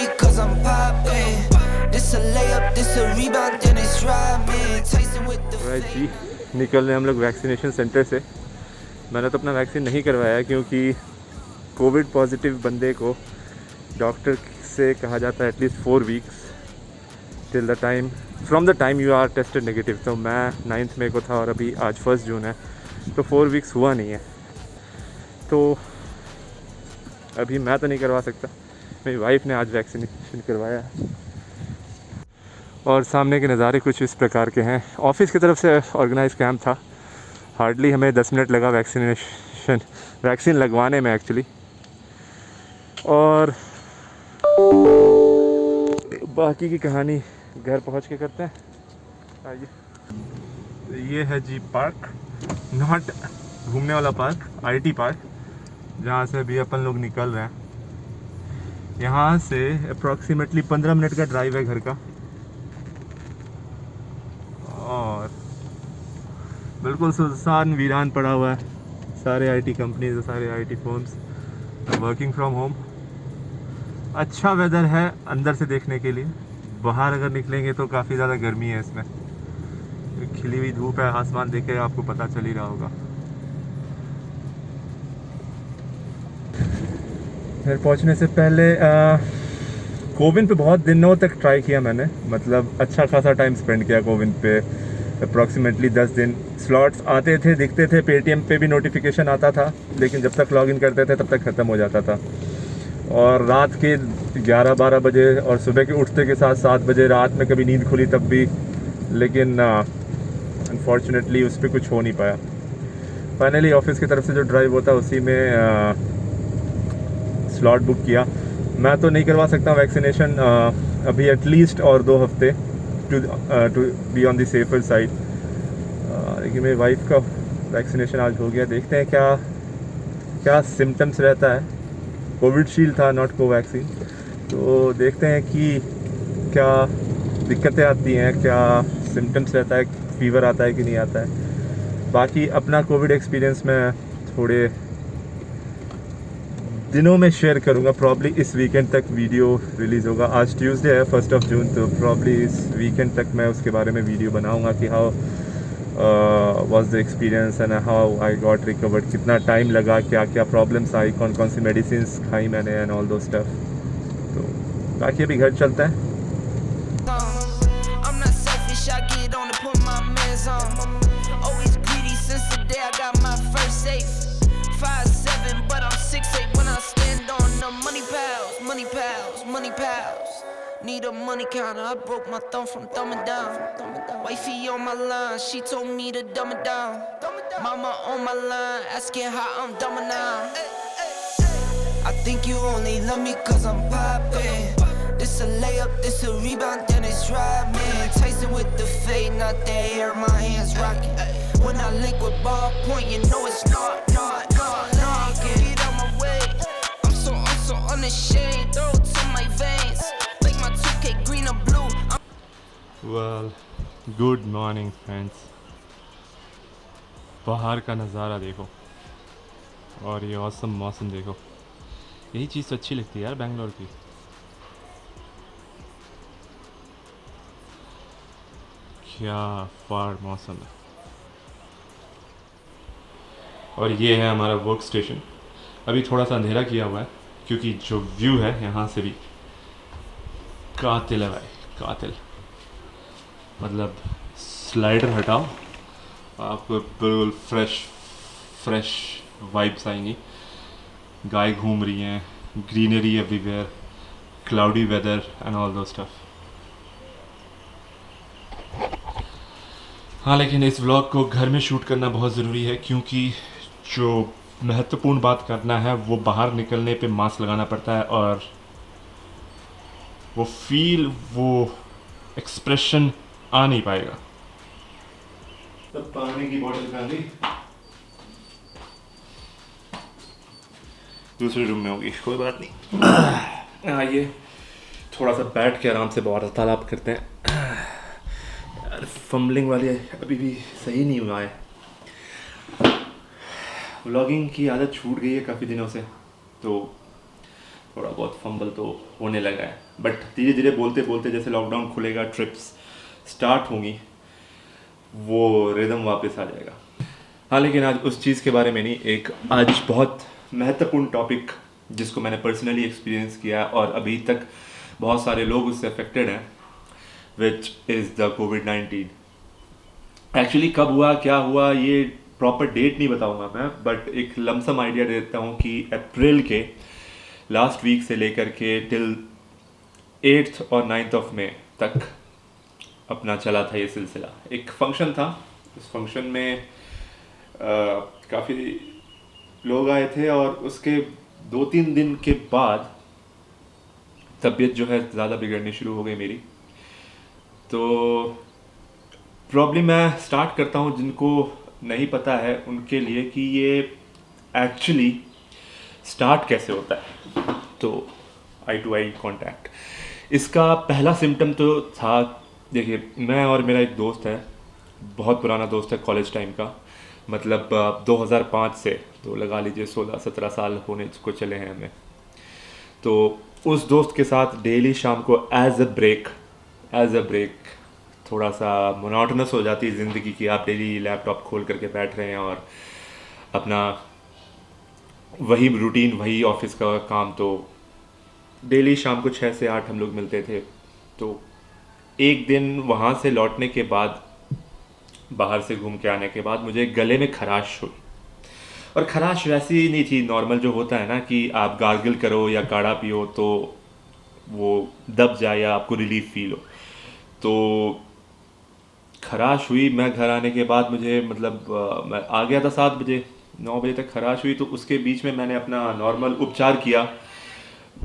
me cause I'm poppin'. This a layup, this a rebound, then it's driving. Tasting with the right जी, निकल रहे हम लोग vaccination centre से। मैंने तो अपना वैक्सीन नहीं करवाया क्योंकि कोविड पॉजिटिव बंदे को डॉक्टर से कहा जाता है at least 4 weeks till the time from the time you are tested negative. तो मैं 9 मई को था और अभी आज 1 जून है, तो 4 वीक्स हुआ नहीं है। तो अभी मैं तो नहीं करवा सकता, मेरी वाइफ ने आज वैक्सीनेशन करवाया। और सामने के नज़ारे कुछ इस प्रकार के हैं। ऑफिस की तरफ से ऑर्गेनाइज कैंप था, हार्डली हमें 10 मिनट लगा वैक्सीन लगवाने में एक्चुअली। और बाकी की कहानी घर पहुंच के करते हैं, आइए। तो ये है जी पार्क, नॉट घूमने वाला पार्क, आईटी पार्क, जहाँ से अभी अपन लोग निकल रहे हैं। यहाँ से अप्रॉक्सीमेटली 15 मिनट का ड्राइव है घर का। और बिल्कुल सुनसान वीरान पड़ा हुआ है, सारे आईटी कंपनीज, सारे IT firms working from home. अच्छा वेदर है अंदर से देखने के लिए, बाहर अगर निकलेंगे तो काफ़ी ज़्यादा गर्मी है इसमें। खिली हुई धूप है, आसमान देखे आपको पता चल ही रहा होगा। घर पहुंचने से पहले कोविन पे बहुत दिनों तक ट्राई किया मैंने, मतलब अच्छा खासा टाइम स्पेंड किया कोविन पे, अप्रॉक्सीमेटली 10 दिन। स्लॉट्स आते थे, दिखते थे, पेटीएम पे भी नोटिफिकेशन आता था, लेकिन जब तक लॉगिन करते थे तब तक ख़त्म हो जाता था। और रात के 11-12 बजे और सुबह के उठते के साथ 7 बजे रात में कभी नींद खुली तब भी, लेकिन अनफॉर्चुनेटली उस पर कुछ हो नहीं पाया। फाइनली ऑफिस की तरफ से जो ड्राइव होता है उसी में स्लॉट बुक किया। मैं तो नहीं करवा सकता वैक्सीनेशन अभी एटलीस्ट और 2 हफ्ते, to be on the safer side. लेकिन मेरी वाइफ का वैक्सीनेशन आज हो गया, देखते हैं क्या सिम्टम्स रहता है। कोविडशील्ड था, नॉट कोवैक्सीन। तो देखते हैं कि क्या दिक्कतें आती हैं, क्या सिम्टम्स रहता है, फीवर आता है कि नहीं आता है। बाकी अपना कोविड एक्सपीरियंस मैं थोड़े दिनों में शेयर करूंगा। प्रॉब्ली इस वीकेंड तक वीडियो रिलीज़ होगा। आज ट्यूसडे है 1 जून, तो प्रॉब्ली इस वीकेंड तक मैं उसके बारे में वीडियो बनाऊंगा कि how was the experience and how I got recovered, कितना टाइम लगा, क्या क्या प्रॉब्लम्स आई, कौन कौन सी मेडिसिन खाई मैंने एंड ऑल दो स्टफ। तो बाकी अभी घर चलते हैं। I'm not selfish, I get on to put my mans on. Always greedy since the day I got my first safe. 5'7", but I'm 6'8" when I stand on the money pals, money pals, money pals. Need a money counter, I broke my thumb from thumbing down. Wifey on my line, she told me to dumb it down. Mama on my line, asking how I'm dumbing now. I think you only love me cause I'm poppin'. This a layup, this a rebound, then it's driving. Tasting with the fade, not the air, my hands rocking. When I link with ballpoint, you know it's not. Get out my way. I'm so unashamed. Throw it to my veins, like my 2K green or blue. Well good morning friends. बाहर का नज़ारा देखो और ये awesome मौसम देखो, यही चीज़ तो अच्छी लगती है यार बेंगलोर की। क्या फाड़ मौसम है। और ये है हमारा वर्क स्टेशन। अभी थोड़ा सा अंधेरा किया हुआ है क्योंकि जो व्यू है यहाँ से भी कातिल है भाई, कातिल। मतलब स्लाइडर हटाओ, आपको बिल्कुल फ्रेश वाइब्स आएंगी। गाय घूम रही हैं, greenery everywhere, cloudy weather and all those stuff. हाँ, लेकिन इस व्लॉग को घर में शूट करना बहुत ज़रूरी है क्योंकि जो महत्वपूर्ण बात करना है वो बाहर निकलने पे मास्क लगाना पड़ता है, और वो फील, वो एक्सप्रेशन आ नहीं पाएगा। तब पानी की बोतल खाली दूसरे रूम में होगी, कोई बात नहीं। आइए थोड़ा सा बैठ के आराम से वार्तालाप करते हैं। यार फंबलिंग वाली अभी भी सही नहीं हुआ है। व्लॉगिंग की आदत छूट गई है काफ़ी दिनों से, तो थोड़ा बहुत फंबल तो होने लगा है, बट धीरे धीरे बोलते बोलते जैसे लॉकडाउन खुलेगा, ट्रिप्स स्टार्ट होंगी, वो रिदम वापस आ जाएगा। हाँ, लेकिन आज उस चीज़ के बारे में नहीं, एक आज बहुत महत्वपूर्ण टॉपिक जिसको मैंने पर्सनली एक्सपीरियंस किया और अभी तक बहुत सारे लोग उससे अफेक्टेड हैं, which is the covid. Actually कब हुआ, क्या हुआ, ये प्रॉपर डेट नहीं बताऊंगा मैं, बट एक लमसम आइडिया देता हूँ कि अप्रैल के लास्ट वीक से लेकर के टिल 8th और 9th ऑफ मई तक अपना चला था ये सिलसिला। एक फंक्शन था, उस फंक्शन में काफ़ी लोग आए थे और उसके 2-3 दिन के बाद तबीयत जो है ज़्यादा बिगड़नी शुरू हो गई मेरी। तो प्रॉब्लम मैं स्टार्ट करता हूँ जिनको नहीं पता है उनके लिए कि ये एक्चुअली स्टार्ट कैसे होता है। तो आई टू आई कांटेक्ट, इसका पहला सिम्टम तो था, देखिए मैं और मेरा एक दोस्त है, बहुत पुराना दोस्त है कॉलेज टाइम का, मतलब 2005 से, तो लगा लीजिए 16-17 साल होने को चले हैं हमें। तो उस दोस्त के साथ डेली शाम को एज अ ब्रेक थोड़ा सा मोनोटोनस हो जाती है ज़िंदगी की, आप डेली लैपटॉप खोल करके बैठ रहे हैं और अपना वही रूटीन, वही ऑफिस का काम। तो डेली शाम को 6 से 8 हम लोग मिलते थे। तो एक दिन वहाँ से लौटने के बाद, बाहर से घूम के आने के बाद मुझे गले में खराश हुई, और खराश वैसी नहीं थी नॉर्मल जो होता है ना कि आप गार्गल करो या काढ़ा पियो तो वो दब जाए या आपको रिलीफ फील हो। तो खराश हुई, मैं घर आने के बाद मुझे मतलब मैं आ गया था 7 बजे, 9 बजे तक खराश हुई। तो उसके बीच में मैंने अपना नॉर्मल उपचार किया।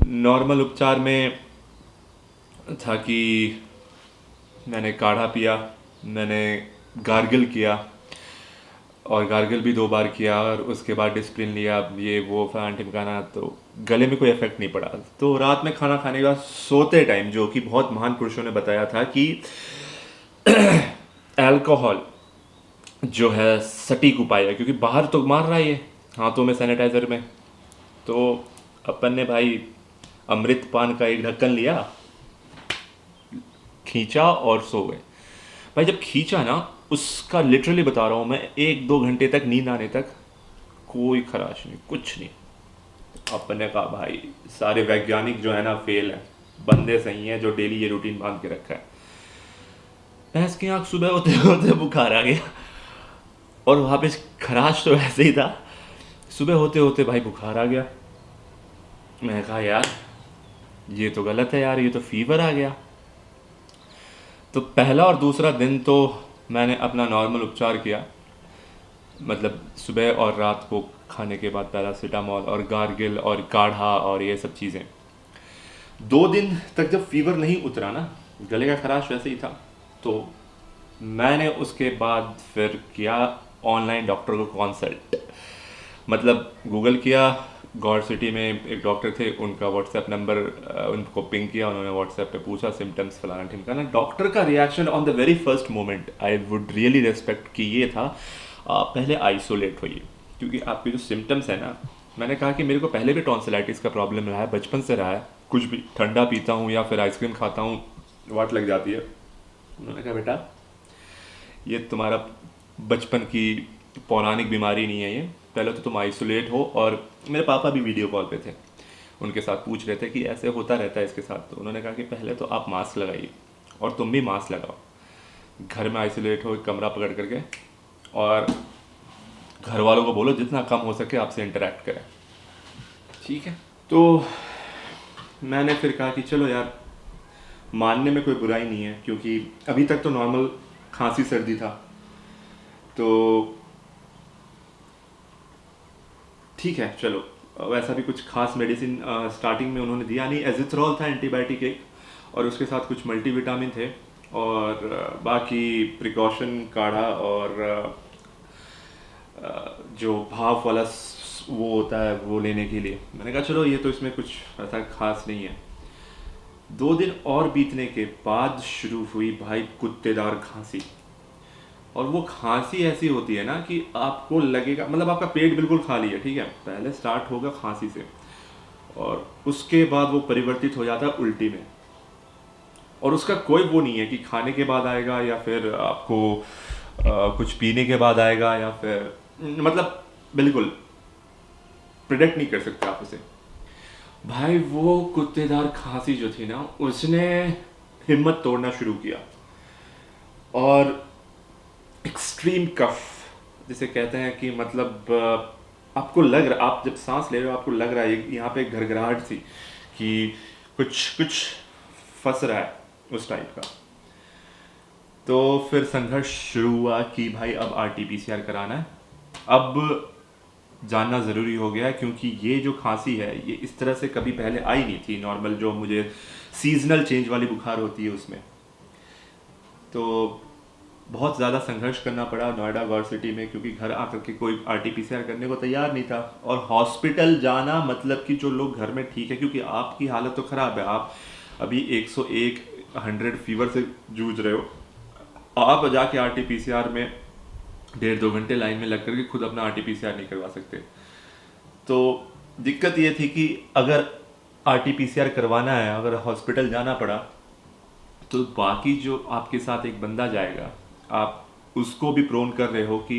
नॉर्मल उपचार में था कि मैंने काढ़ा पिया, मैंने गार्गल किया, और गार्गल भी 2 बार किया, और उसके बाद डिस्प्लिन लिया, ये वो फलान ढिमकाना। तो गले में कोई इफेक्ट नहीं पड़ा। तो रात में खाना खाने के बाद सोते टाइम, जो कि बहुत महान पुरुषों ने बताया था कि अल्कोहल जो है सटीक उपाय है, क्योंकि बाहर तो मार रहा है ये हाथों में सैनिटाइजर में। तो अपन ने भाई अमृत पान का एक ढक्कन लिया, खींचा और सो गए। भाई जब खींचा ना, उसका लिटरली बता रहा हूँ मैं, 1-2 घंटे तक नींद आने तक कोई खराश नहीं, कुछ नहीं। अपन ने कहा भाई सारे वैज्ञानिक जो है ना फेल है, बंदे सही हैं जो डेली ये रूटीन बांध के रखा है। भैंस की आँख सुबह होते होते बुखार आ गया, और वहाँ पे खराश तो ऐसे ही था, सुबह होते होते भाई बुखार आ गया। मैं कहा यार ये तो गलत है यार, ये तो फीवर आ गया। तो पहला और दूसरा दिन तो मैंने अपना नॉर्मल उपचार किया, मतलब सुबह और रात को खाने के बाद पैरासीटामोल और गार्गिल और काढ़ा और ये सब चीज़ें। 2 दिन तक जब फीवर नहीं उतरा ना, गले का खराश वैसे ही था, तो मैंने उसके बाद फिर किया ऑनलाइन डॉक्टर को कंसल्ट। मतलब गूगल किया, गौर सिटी में एक डॉक्टर थे, उनका व्हाट्सएप नंबर उनको पिंग किया, उन्होंने व्हाट्सएप पे पूछा सिम्टम्स फलाना ढिमकाना। डॉक्टर का reaction on the very first moment I would really respect कि ये था, पहले आइसोलेट होइए, क्योंकि आपके जो सिम्टम्स है ना, मैंने कहा कि मेरे को पहले भी टॉन्सिलाइटिस का प्रॉब्लम रहा है, बचपन से रहा है, कुछ भी ठंडा पीता हूँ या फिर आइसक्रीम खाता हूँ वाट लग जाती है। उन्होंने कहा बेटा ये तुम्हारा बचपन की पौराणिक बीमारी नहीं है, ये पहले तो तुम आइसोलेट हो। और मेरे पापा भी वीडियो कॉल पे थे, उनके साथ पूछ रहे थे कि ऐसे होता रहता है इसके साथ। तो उन्होंने कहा कि पहले तो आप मास्क लगाइए, और तुम भी मास्क लगाओ, घर में आइसोलेट हो, कमरा पकड़ करके, और घर वालों को बोलो जितना कम हो सके आपसे इंटरेक्ट करें, ठीक है। तो मैंने फिर कहा कि चलो यार, मानने में कोई बुराई नहीं है, क्योंकि अभी तक तो नॉर्मल खांसी सर्दी था, तो ठीक है चलो। वैसा भी कुछ खास मेडिसिन स्टार्टिंग में उन्होंने दिया नहीं, एजिथ्रोल था एंटीबायोटिक एक, और उसके साथ कुछ मल्टीविटामिन थे, और बाकी प्रिकॉशन काढ़ा और जो भाप वाला वो होता है वो लेने के लिए। मैंने कहा चलो ये तो इसमें कुछ ऐसा खास नहीं है। 2 दिन और बीतने के बाद शुरू हुई भाई कुत्तेदार खांसी, और वो खांसी ऐसी होती है ना कि आपको लगेगा, मतलब आपका पेट बिल्कुल खाली है, ठीक है, पहले स्टार्ट होगा खांसी से, और उसके बाद वो परिवर्तित हो जाता है उल्टी में। और उसका कोई वो नहीं है कि खाने के बाद आएगा या फिर आपको कुछ पीने के बाद आएगा या फिर मतलब बिल्कुल प्रिडिक्ट नहीं कर सकते आप उसे। भाई वो कुत्तेदार खांसी जो थी ना, उसने हिम्मत तोड़ना शुरू किया और एक्सट्रीम कफ जिसे कहते हैं कि मतलब आपको लग रहा, आप जब सांस ले रहे हो आपको लग रहा है यहाँ पे घरघराहट सी कि कुछ फंस रहा है उस टाइप का। तो फिर संघर्ष शुरू हुआ कि भाई अब RT-PCR कराना है, अब जानना ज़रूरी हो गया है, क्योंकि ये जो खांसी है ये इस तरह से कभी पहले आई नहीं थी। नॉर्मल जो मुझे सीजनल चेंज वाली बुखार होती है उसमें। तो बहुत ज़्यादा संघर्ष करना पड़ा नोएडा गौर सिटी में, क्योंकि घर आकर के कोई RT-PCR करने को तैयार नहीं था। और हॉस्पिटल जाना मतलब कि जो लोग घर में ठीक है, क्योंकि आपकी हालत तो ख़राब है, आप अभी 101 100 फीवर से जूझ रहे हो, आप जाके RT-PCR में 1.5-2 घंटे लाइन में लग करके खुद अपना RT-PCR नहीं करवा सकते। तो दिक्कत ये थी कि अगर RT-PCR करवाना है, अगर हॉस्पिटल जाना पड़ा, तो बाकी जो आपके साथ एक बंदा जाएगा, आप उसको भी प्रोन कर रहे हो कि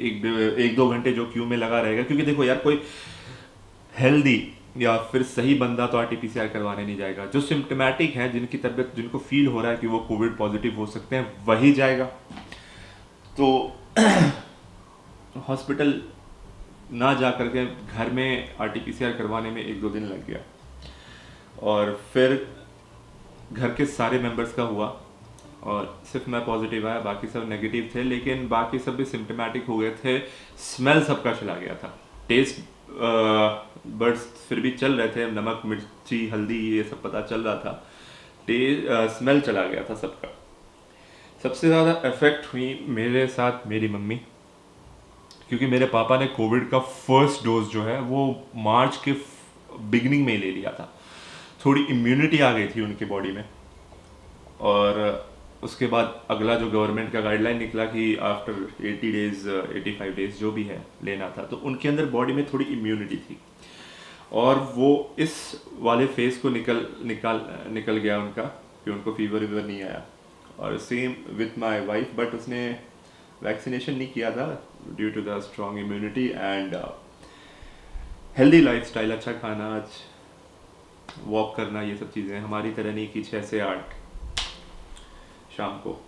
1-2 घंटे जो क्यू में लगा रहेगा। क्योंकि देखो यार, कोई हेल्दी या फिर सही बंदा तो RT-PCR करवाने नहीं जाएगा। जो सिम्टोमेटिक हैं, जिनकी तबीयत, जिनको फील हो रहा है कि वो कोविड पॉजिटिव हो सकते हैं, वही जाएगा। तो हॉस्पिटल ना जा करके घर में RT-PCR करवाने में 1-2 दिन लग गया। और फिर घर के सारे मेंबर्स का हुआ और सिर्फ मैं पॉजिटिव आया, बाकी सब नेगेटिव थे। लेकिन बाकी सब भी सिम्टोमेटिक हो गए थे। स्मेल सबका चला गया था, टेस्ट बर्ड्स फिर भी चल रहे थे, नमक मिर्ची हल्दी ये सब पता चल रहा था, स्मेल चला गया था सबका। सबसे ज़्यादा इफेक्ट हुई मेरे साथ मेरी मम्मी, क्योंकि मेरे पापा ने कोविड का फर्स्ट डोज जो है वो मार्च के बिगनिंग में ही ले लिया था। थोड़ी इम्यूनिटी आ गई थी उनकी बॉडी में। और उसके बाद अगला जो गवर्नमेंट का गाइडलाइन निकला कि आफ्टर 80 डेज 85 डेज जो भी है लेना था, तो उनके अंदर बॉडी में थोड़ी इम्यूनिटी थी और वो इस वाले फेज को निकल गया उनका, कि उनको फीवर वीवर नहीं आया। और same with my wife, but उसने वैक्सीनेशन नहीं किया था due to the strong immunity and healthy lifestyle, अच्छा खाना, वॉक करना, ये सब चीज़ें। हमारी तरह नहीं कि 6 से 8 शाम को।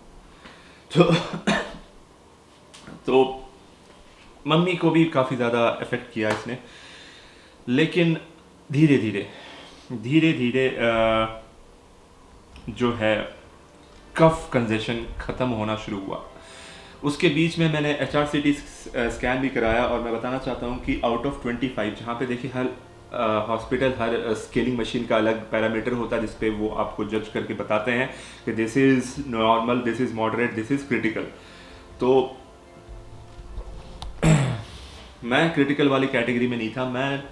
तो मम्मी को भी काफ़ी ज़्यादा इफ़ेक्ट किया इसने। लेकिन धीरे धीरे जो है कफ कंजेशन ख़त्म होना शुरू हुआ। उसके बीच में मैंने HRCT स्कैन भी कराया और मैं बताना चाहता हूँ कि आउट ऑफ 25, जहाँ पे देखिए हर हॉस्पिटल हर स्केलिंग मशीन का अलग पैरामीटर होता है जिसपे वो आपको जज करके बताते हैं कि this is normal, this is moderate, this is critical. तो मैं क्रिटिकल वाली कैटेगरी में नहीं था। मैं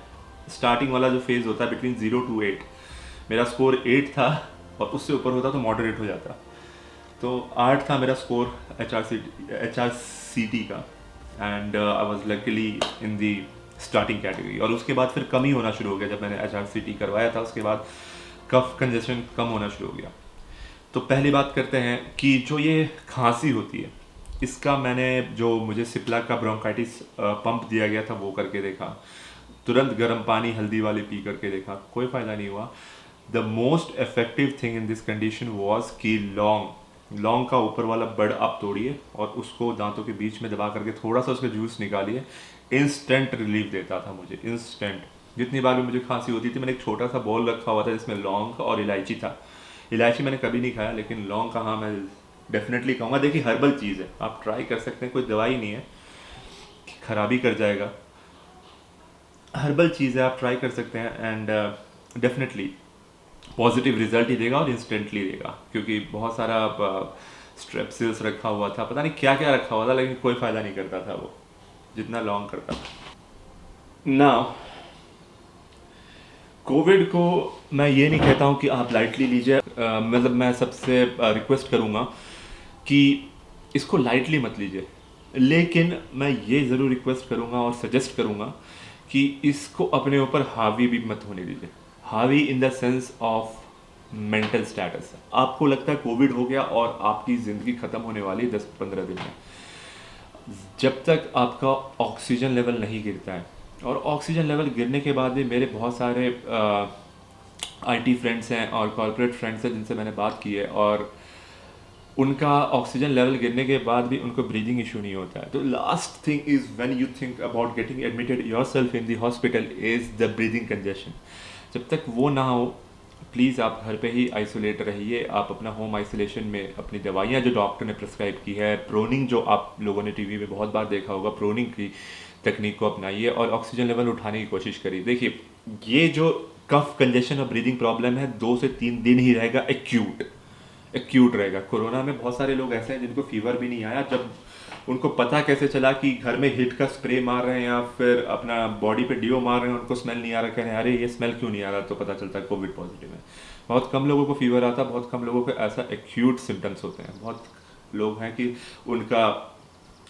स्टार्टिंग वाला जो फेज़ होता है बिटवीन 0 to 8, मेरा स्कोर 8 था और उससे ऊपर होता तो मॉडरेट हो जाता। तो 8 था मेरा स्कोर HRCT का and I was luckily in the starting category. और उसके बाद फिर कम ही होना शुरू हो गया। जब मैंने HRCT करवाया था उसके बाद कफ कंजेशन कम होना शुरू हो गया। तो पहली बात करते हैं कि जो ये खांसी होती है, इसका मैंने जो मुझे सिप्ला का ब्रोंकाइटिस पंप दिया गया था वो करके देखा, तुरंत गर्म पानी हल्दी वाली पी करके देखा, कोई फ़ायदा नहीं हुआ। The most effective thing in this condition was कि लौंग का ऊपर वाला बड आप तोड़िए और उसको दांतों के बीच में दबा करके थोड़ा सा उसका जूस निकालिए। इंस्टेंट रिलीफ देता था मुझे, इंस्टेंट। जितनी बार भी मुझे खांसी होती थी, मैंने एक छोटा सा बॉल रखा हुआ था जिसमें लौंग और इलायची था। इलायची मैंने कभी नहीं खाया, लेकिन लौंग का हाँ मैं डेफिनेटली कहूँगा। देखिए हर्बल चीज़ है, आप ट्राई कर सकते हैं, कोई दवाई नहीं है कि खराबी कर जाएगा। हर्बल चीज़ है, आप ट्राई कर सकते हैं एंड डेफिनेटली पॉजिटिव रिजल्ट ही देगा और इंस्टेंटली देगा। क्योंकि बहुत सारा स्ट्रेप्सिल्स रखा हुआ था, पता नहीं क्या क्या रखा हुआ था, लेकिन कोई फ़ायदा नहीं करता था वो जितना लॉन्ग करता था। ना कोविड को मैं ये नहीं कहता हूँ कि आप लाइटली लीजिए, मतलब मैं सबसे रिक्वेस्ट करूँगा कि इसको लाइटली मत लीजिए। लेकिन मैं ये ज़रूर रिक्वेस्ट करूँगा और सजेस्ट करूँगा कि इसको अपने ऊपर हावी भी मत होने दीजिए। हावी in the sense of mental status. आपको लगता है कोविड हो गया और आपकी ज़िंदगी ख़त्म होने वाली 10-15 दिन में, जब तक आपका ऑक्सीजन लेवल नहीं गिरता है। और ऑक्सीजन लेवल गिरने के बाद भी मेरे बहुत सारे आईटी फ्रेंड्स हैं और कॉर्पोरेट फ्रेंड्स हैं जिनसे मैंने बात की है, और उनका ऑक्सीजन लेवल गिरने के बाद भी उनको ब्रीदिंग इशू नहीं होता है। तो last thing is when you think about getting admitted yourself in the hospital is the breathing congestion. जब तक वो ना हो, प्लीज़ आप घर पे ही आइसोलेट रहिए। आप अपना होम आइसोलेशन में अपनी दवाइयाँ जो डॉक्टर ने प्रिस्क्राइब की है, प्रोनिंग जो आप लोगों ने टीवी में बहुत बार देखा होगा, प्रोनिंग की तकनीक को अपनाइए और ऑक्सीजन लेवल उठाने की कोशिश करिए। देखिए, ये जो कफ कंजेशन और ब्रीदिंग प्रॉब्लम है 2 से 3 दिन ही रहेगा, एक्यूट रहेगा। कोरोना में बहुत सारे लोग ऐसे हैं जिनको फीवर भी नहीं आया, जब उनको पता कैसे चला कि घर में हिट का स्प्रे मार रहे हैं या फिर अपना बॉडी पे डिओ मार रहे हैं, उनको स्मेल नहीं आ रहा, कह रहे हैं अरे ये स्मेल क्यों नहीं आ रहा, तो पता चलता है कोविड पॉजिटिव है। बहुत कम लोगों को फीवर आता, बहुत कम लोगों को ऐसा एक्यूट सिम्टम्स होते हैं। बहुत लोग हैं कि उनका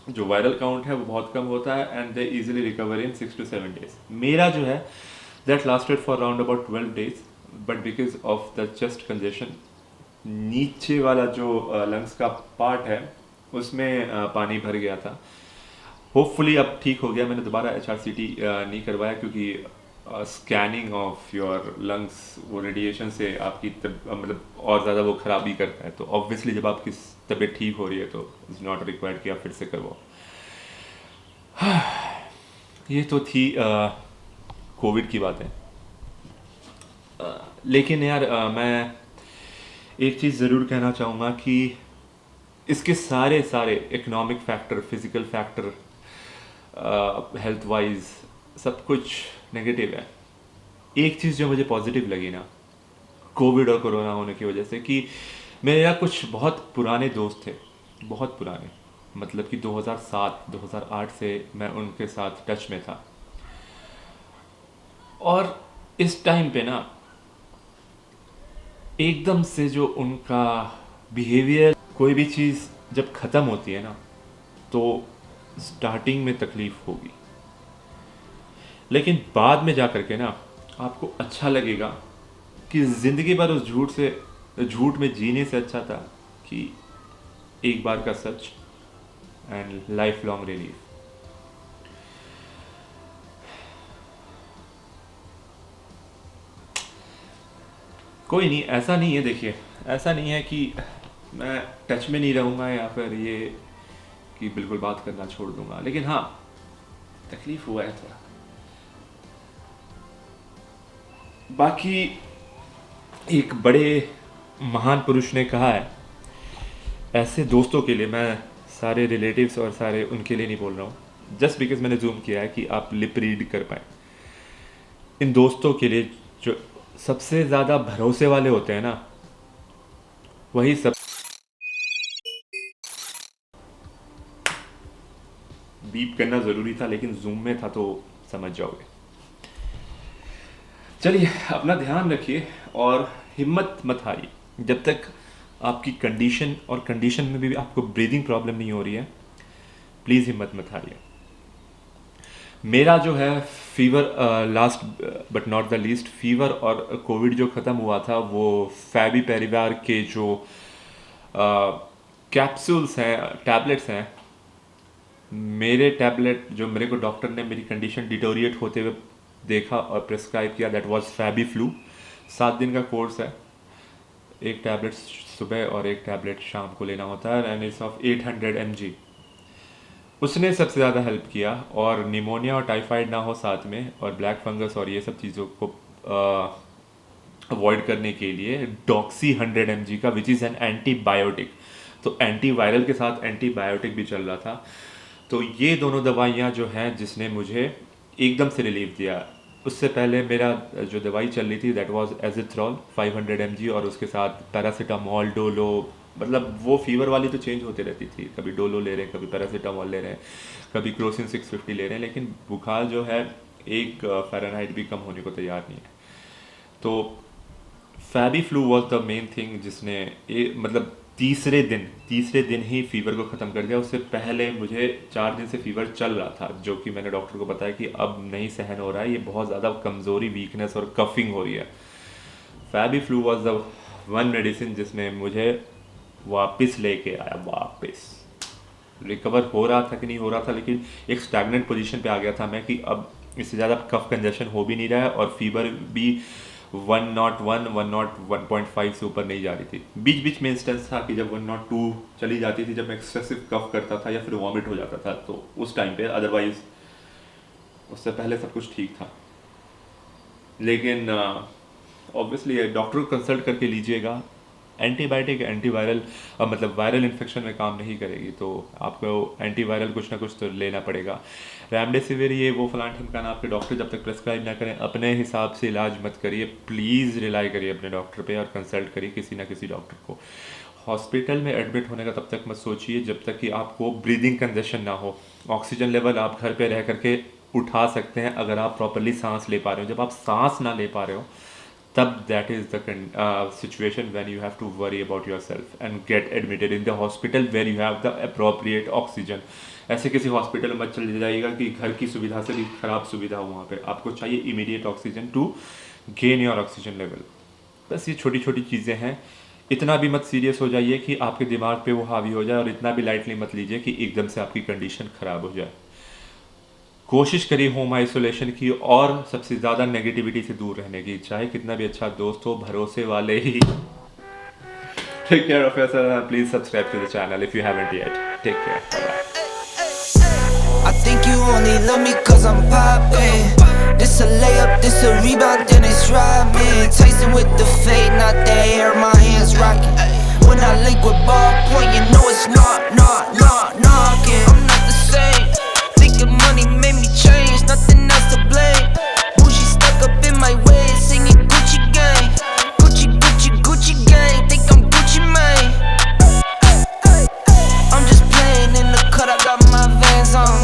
जो वायरल काउंट है वो बहुत कम होता है and they easily recover in 6 to 7 days। मेरा जो है that lasted for around about 12 days, but because of the chest congestion, नीचे वाला जो लंग्स का पार्ट है उसमें पानी भर गया था। होपफुली अब ठीक हो गया। मैंने दोबारा HRCT नहीं करवाया क्योंकि स्कैनिंग ऑफ योर लंग्स वो रेडिएशन से आपकी मतलब और ज़्यादा वो खराबी करता है। तो ऑब्वियसली जब आपकी तबीयत ठीक हो रही है तो इज़ नॉट रिक्वायर्ड कि आप फिर से करवाओ। ये तो थी कोविड की बातें। लेकिन यार मैं एक चीज़ ज़रूर कहना चाहूँगा कि इसके सारे economic factor, physical factor, health wise सब कुछ नेगेटिव है। एक चीज़ जो मुझे पॉजिटिव लगी ना कोविड और कोरोना होने की वजह से, कि मेरा कुछ बहुत पुराने दोस्त थे, बहुत पुराने, मतलब कि 2007-2008 से मैं उनके साथ टच में था। और इस टाइम पे ना एकदम से जो उनका बिहेवियर, कोई भी चीज़ जब ख़त्म होती है ना तो स्टार्टिंग में तकलीफ़ होगी, लेकिन बाद में जा कर के ना आपको अच्छा लगेगा कि ज़िंदगी भर उस झूठ में जीने से अच्छा था कि एक बार का such and life long relief. कोई नहीं, ऐसा नहीं है, देखिए ऐसा नहीं है कि मैं टच में नहीं रहूँगा या फिर ये कि बिल्कुल बात करना छोड़ दूँगा, लेकिन हाँ तकलीफ़ हुआ है थोड़ा। बाकी एक बड़े महान पुरुष ने कहा है, ऐसे दोस्तों के लिए, मैं सारे रिलेटिव्स और सारे उनके लिए नहीं बोल रहा हूँ, जस्ट बिकॉज मैंने जूम किया है कि आप लिप रीड कर पाए, इन दोस्तों के लिए जो सबसे ज़्यादा भरोसे वाले होते हैं ना, वही सब बीप करना ज़रूरी था, लेकिन जूम में था तो समझ जाओगे। चलिए अपना ध्यान रखिए और हिम्मत मत हारिए। जब तक आपकी कंडीशन में भी आपको ब्रीदिंग प्रॉब्लम नहीं हो रही है, प्लीज़ हिम्मत मत हारिए। मेरा जो है fever, last but not the least, fever और कोविड जो ख़त्म हुआ था वो फैविपिराविर के जो कैप्सूल्स हैं, टैबलेट्स हैं, मेरे टैबलेट जो मेरे को डॉक्टर ने मेरी कंडीशन डिटोरिएट होते हुए देखा और प्रिस्क्राइब किया, दैट वाज फैबीफ्लू। 7 दिन का कोर्स है, एक टैबलेट सुबह और एक टैबलेट शाम को लेना होता है, एंड इट्स ऑफ 800 mg। उसने सबसे ज़्यादा हेल्प किया, और निमोनिया और टाइफाइड ना हो साथ में, और ब्लैक फंगस और ये सब चीज़ों को अवॉइड करने के लिए डॉक्सी 100 mg का, विच इज़ एन एंटीबायोटिक। तो एंटीवायरल के साथ एंटीबायोटिक भी चल रहा था। तो ये दोनों दवाइयाँ जो हैं जिसने मुझे एकदम से रिलीफ दिया। उससे पहले मेरा जो दवाई चल रही थी दैट वाज एजिथ्रॉल 500 mg, और उसके साथ पैरासीटामोल, डोलो, मतलब वो फीवर वाली तो चेंज होती रहती थी, कभी डोलो ले रहे हैं, कभी पैरासीटामोल ले रहे हैं, कभी क्रोसिन 650 ले रहे हैं, लेकिन बुखार जो है 1 फ़ारेनहाइट भी कम होने को तैयार नहीं है। तो FabiFlu was the main thing जिसने मतलब तीसरे दिन ही फीवर को ख़त्म कर दिया। उससे पहले मुझे 4 दिन से फीवर चल रहा था, जो कि मैंने डॉक्टर को बताया कि अब नहीं सहन हो रहा है, ये बहुत ज़्यादा कमज़ोरी, वीकनेस और कफिंग हो रही है। FabiFlu was the one medicine जिसने मुझे वापस लेके आया। वापस रिकवर हो रहा था कि नहीं हो रहा था, लेकिन एक स्टैग्नेंट पोजीशन पे आ गया था मैं कि अब इससे ज़्यादा कफ कंजेशन हो भी नहीं रहा है और फीवर भी 101, 105 से ऊपर नहीं जा रही थी। बीच बीच में इंस्टेंस था कि जब 102 चली जाती थी, जब मैं एक्सेसिव कफ करता था या फिर वॉमिट हो जाता था, तो उस टाइम पे, अदरवाइज उससे पहले सब कुछ ठीक था। लेकिन ऑब्वियसली डॉक्टर को कंसल्ट करके लीजिएगा। एंटीबायोटिक एंटीवायरल मतलब वायरल इन्फेक्शन में काम नहीं करेगी, तो आपको एंटीवायरल कुछ ना कुछ तो लेना पड़ेगा। रेमडेसिविर ये वो फलान ठिमकाना आपके डॉक्टर जब तक प्रेस्क्राइब ना करें, अपने हिसाब से इलाज मत करिए। प्लीज़ रिलाई करिए अपने डॉक्टर पे और कंसल्ट करिए किसी ना किसी डॉक्टर को। हॉस्पिटल में एडमिट होने का तब तक मत सोचिए जब तक कि आपको ब्रीदिंग कंजेशन ना हो। ऑक्सीजन लेवल आप घर पे रह करके उठा सकते हैं अगर आप प्रॉपरली सांस ले पा रहे हो। जब आप सांस ना ले पा रहे हो, तब that is the situation when you have to worry about yourself and get admitted in the hospital where you have the appropriate oxygen। ऐसे किसी हॉस्पिटल में मत चले जाइएगा कि घर की सुविधा से भी ख़राब सुविधा हो वहाँ पे। आपको चाहिए immediate oxygen to gain your oxygen level. बस ये छोटी छोटी चीज़ें हैं। इतना भी मत सीरियस हो जाइए कि आपके दिमाग पे वो हावी हो जाए, और इतना भी लाइटली मत लीजिए कि एकदम से आपकी कंडीशन ख़राब हो जाए। कोशिश करिए होम आइसोलेशन की और सबसे ज़्यादा नेगेटिविटी से दूर रहने की, चाहे कितना भी अच्छा दोस्त हो, भरोसे वाले ही। Take care of yourself. Please subscribe to the channel if you haven't yet. Take care. Bye-bye. I think you only love me cause I'm poppin'. This a layup, this a rebound, then it's robbing. Tyson with the fade, not the hair, my hands rocking. When I link with ballpoint, you know it's knocking. I'm not the same. Thinking money made me change, nothing else to blame. Bougie stuck up in my way, singing Gucci gang. Gucci, Gucci, Gucci gang, think I'm Gucci Mane. I'm just playing in the cut, I got my Vans on.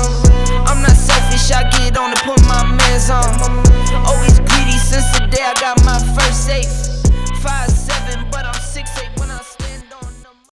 I'm not selfish, I get on to put my mans on.